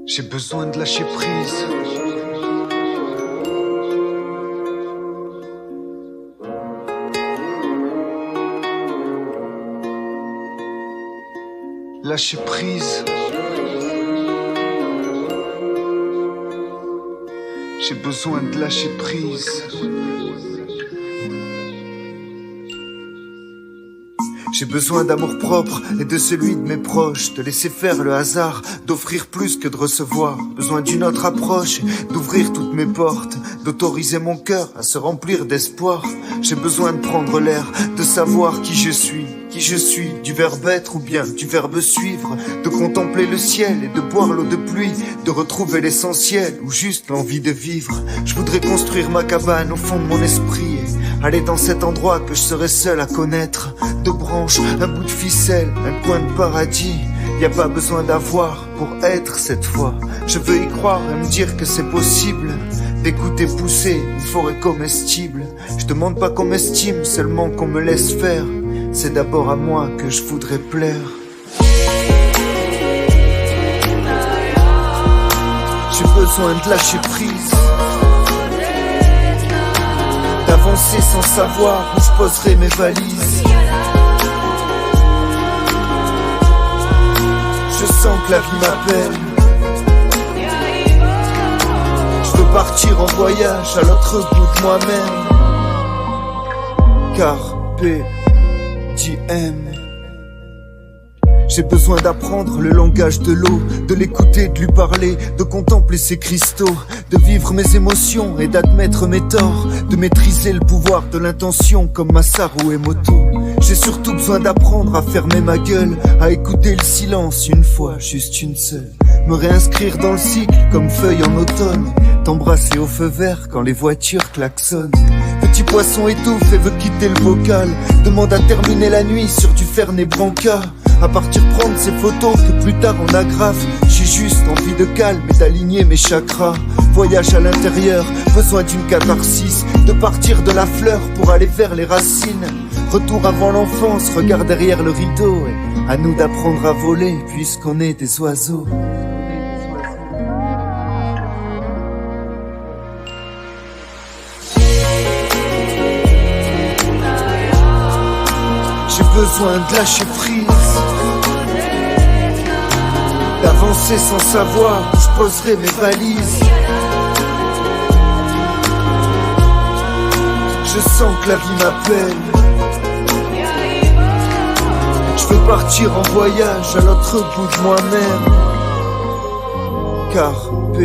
J'ai besoin de lâcher prise. Lâcher prise. J'ai besoin de lâcher prise. J'ai besoin d'amour propre et de celui de mes proches, de laisser faire le hasard, d'offrir plus que de recevoir. Besoin d'une autre approche, d'ouvrir toutes mes portes, d'autoriser mon cœur à se remplir d'espoir. J'ai besoin de prendre l'air, de savoir qui je suis, du verbe être ou bien du verbe suivre, de contempler le ciel et de boire l'eau de pluie, de retrouver l'essentiel ou juste l'envie de vivre. Je voudrais construire ma cabane au fond de mon esprit, aller dans cet endroit que je serai seul à connaître. Deux branches, un bout de ficelle, un coin de paradis. Y a pas besoin d'avoir pour être cette fois. Je veux y croire et me dire que c'est possible d'écouter pousser une forêt comestible. Je demande pas qu'on m'estime, seulement qu'on me laisse faire. C'est d'abord à moi que je voudrais plaire. J'ai besoin de lâcher prise, d'avancer sans savoir où je poserai mes valises. Je sens que la vie m'appelle. Je veux partir en voyage à l'autre bout de moi-même. Carpe diem. J'ai besoin d'apprendre le langage de l'eau, de l'écouter, de lui parler, de contempler ses cristaux, de vivre mes émotions et d'admettre mes torts, de maîtriser le pouvoir de l'intention comme Masaru Emoto. J'ai surtout besoin d'apprendre à fermer ma gueule, à écouter le silence une fois, juste une seule. Me réinscrire dans le cycle comme feuille en automne, t'embrasser au feu vert quand les voitures klaxonnent. Petit poisson étouffe et veut quitter le bocal, demande à terminer la nuit sur du Fernet Branca. À partir prendre ces photos que plus tard on aggrave. J'ai juste envie de calme et d'aligner mes chakras. Voyage à l'intérieur, besoin d'une catharsis, de partir de la fleur pour aller vers les racines. Retour avant l'enfance, regard derrière le rideau, et à nous d'apprendre à voler puisqu'on est des oiseaux. J'ai besoin de lâcher prise, d'avancer sans savoir où je poserai mes valises. Je sens que la vie m'appelle. Je veux partir en voyage à l'autre bout de moi-même. Carpe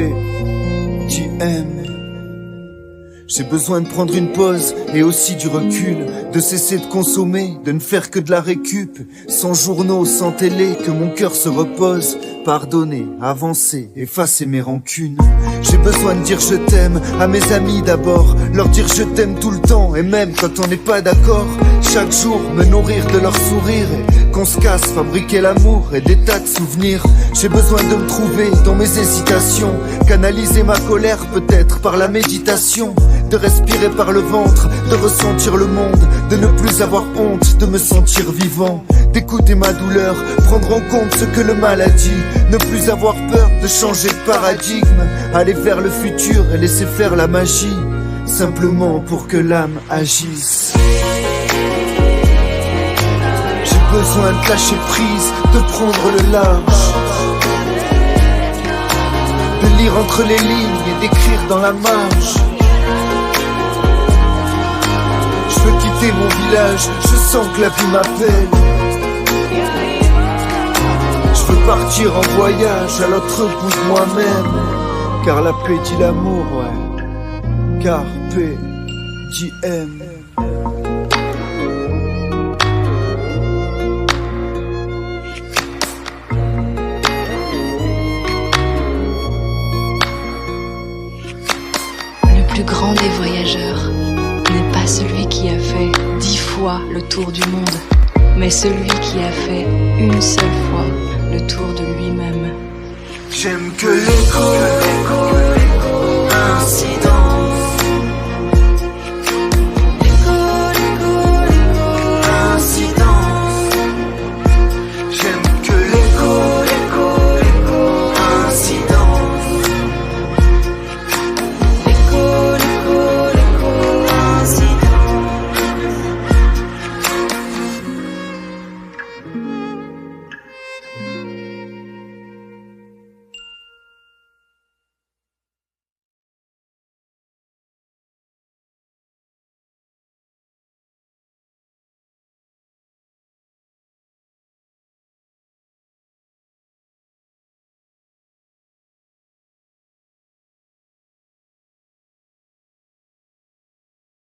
diem. J'ai besoin de prendre une pause et aussi du recul, de cesser de consommer, de ne faire que de la récup, sans journaux, sans télé, que mon cœur se repose. Pardonner, avancer, effacer mes rancunes. J'ai besoin de dire je t'aime à mes amis d'abord, leur dire je t'aime tout le temps et même quand on n'est pas d'accord. Chaque jour me nourrir de leur sourire et qu'on se casse, fabriquer l'amour et des tas de souvenirs. J'ai besoin de me trouver dans mes hésitations, canaliser ma colère peut-être par la méditation, de respirer par le ventre, de ressentir le monde, de ne plus avoir honte, de me sentir vivant, d'écouter ma douleur, prendre en compte ce que le mal a dit, ne plus avoir peur de changer de paradigme, aller vers le futur et laisser faire la magie, simplement pour que l'âme agisse. J'ai besoin de lâcher prise, de prendre le large, de lire entre les lignes et d'écrire dans la marge. Je veux quitter mon village, je sens que la vie m'appelle. Je veux partir en voyage à l'autre bout de moi-même, car la paix dit l'amour, ouais. Carpe diem. Le plus grand des voyageurs n'est pas celui qui a fait 10 fois le tour du monde, mais celui qui a fait une seule fois le tour de lui-même. J'aime que l'écho